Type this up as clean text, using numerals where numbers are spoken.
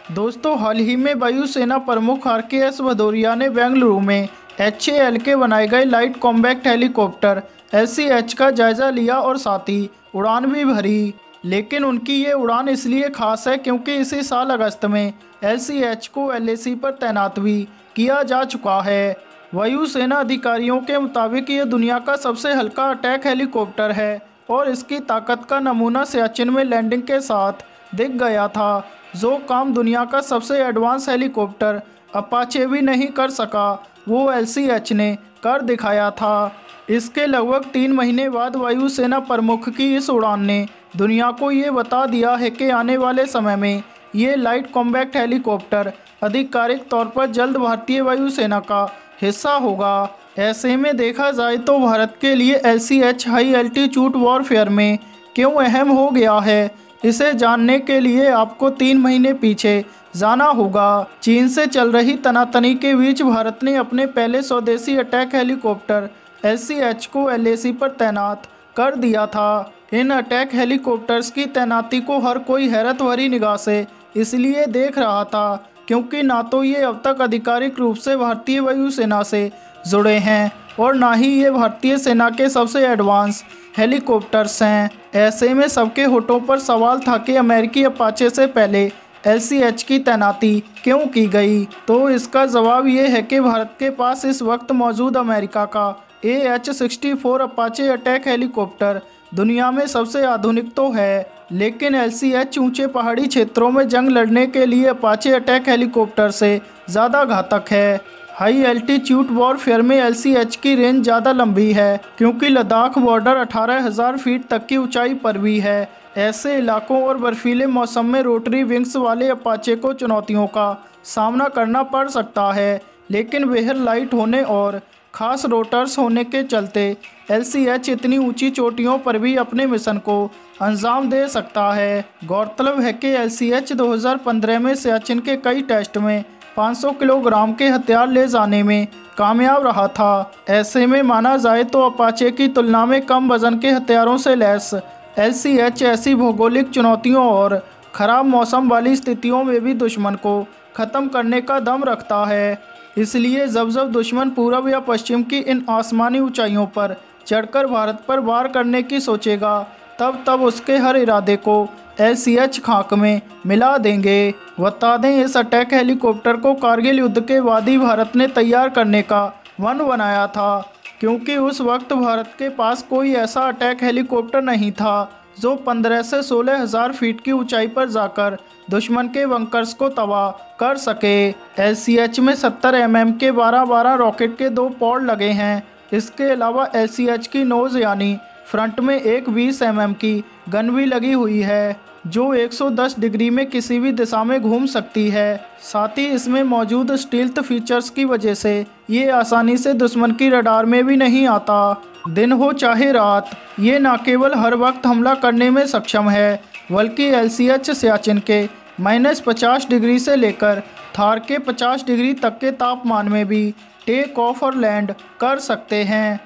दोस्तों, हाल ही में वायुसेना प्रमुख आर.के.एस. भदौरिया ने बेंगलुरु में HAL के बनाए गए लाइट कॉम्बैट हेलीकॉप्टर LCH का जायजा लिया और साथ ही उड़ान भी भरी। लेकिन उनकी ये उड़ान इसलिए खास है क्योंकि इसी साल अगस्त में LCH को LAC पर तैनात भी किया जा चुका है। वायुसेना अधिकारियों के मुताबिक ये दुनिया का सबसे हल्का अटैक हेलीकॉप्टर है और इसकी ताकत का नमूना सियाचिन में लैंडिंग के साथ दिख गया था, जो काम दुनिया का सबसे एडवांस हेलीकॉप्टर अपाचे भी नहीं कर सका, वो LCH ने कर दिखाया था। इसके लगभग 3 महीने बाद वायुसेना प्रमुख की इस उड़ान ने दुनिया को ये बता दिया है कि आने वाले समय में ये लाइट कॉम्बैट हेलीकॉप्टर आधिकारिक तौर पर जल्द भारतीय वायुसेना का हिस्सा होगा। ऐसे में देखा जाए तो भारत के लिए LCH हाई एल्टीट्यूड वॉरफेयर में क्यों अहम हो गया है, इसे जानने के लिए आपको 3 महीने पीछे जाना होगा। चीन से चल रही तनातनी के बीच भारत ने अपने पहले स्वदेशी अटैक हेलीकॉप्टर LCH को LAC पर तैनात कर दिया था। इन अटैक हेलीकॉप्टर्स की तैनाती को हर कोई हैरत भरी निगाह से इसलिए देख रहा था क्योंकि ना तो ये अब तक आधिकारिक रूप से भारतीय वायुसेना से जुड़े हैं और ना ही ये भारतीय सेना के सबसे एडवांस हेलीकॉप्टर्स हैं। ऐसे में सबके होठों पर सवाल था कि अमेरिकी अपाचे से पहले LCH की तैनाती क्यों की गई। तो इसका जवाब ये है कि भारत के पास इस वक्त मौजूद अमेरिका का AH-64 अपाचे अटैक हेलीकॉप्टर दुनिया में सबसे आधुनिक तो है, लेकिन LCH ऊंचे पहाड़ी क्षेत्रों में जंग लड़ने के लिए अपाचे अटैक हेलीकॉप्टर से ज़्यादा घातक है। हाई एल्टीट्यूड वॉरफेयर में LCH की रेंज ज़्यादा लंबी है क्योंकि लद्दाख बॉर्डर 18,000 फीट तक की ऊंचाई पर भी है। ऐसे इलाकों और बर्फीले मौसम में रोटरी विंग्स वाले अपाचे को चुनौतियों का सामना करना पड़ सकता है, लेकिन बेहद लाइट होने और खास रोटर्स होने के चलते LCH इतनी ऊंची चोटियों पर भी अपने मिशन को अंजाम दे सकता है। गौरतलब है कि LCH 2015 में सियाचिन के कई टेस्ट में 500 किलोग्राम के हथियार ले जाने में कामयाब रहा था। ऐसे में माना जाए तो अपाचे की तुलना में कम वजन के हथियारों से लैस LCH ऐसी भौगोलिक चुनौतियों और खराब मौसम वाली स्थितियों में भी दुश्मन को ख़त्म करने का दम रखता है। इसलिए जब जब दुश्मन पूरब या पश्चिम की इन आसमानी ऊंचाइयों पर चढ़कर भारत पर वार करने की सोचेगा, तब तब उसके हर इरादे को LCH खाक में मिला देंगे। बता दें, इस अटैक हेलीकॉप्टर को कारगिल युद्ध के बाद ही भारत ने तैयार करने का मन बनाया था, क्योंकि उस वक्त भारत के पास कोई ऐसा अटैक हेलीकॉप्टर नहीं था जो 15 से 16,000 फीट की ऊंचाई पर जाकर दुश्मन के बंकर्स को तबाह कर सके। LCH में 70 mm के 12-12 रॉकेट के 2 पॉड लगे हैं। इसके अलावा LCH की नोज यानी फ्रंट में एक 20 mm की गन भी लगी हुई है जो 110 डिग्री में किसी भी दिशा में घूम सकती है। साथ ही इसमें मौजूद स्टील्थ फीचर्स की वजह से ये आसानी से दुश्मन की रडार में भी नहीं आता। दिन हो चाहे रात, ये न केवल हर वक्त हमला करने में सक्षम है, बल्कि LCH सियाचिन के -50 डिग्री से लेकर थार के 50 डिग्री तक के तापमान में भी टेक ऑफ और लैंड कर सकते हैं।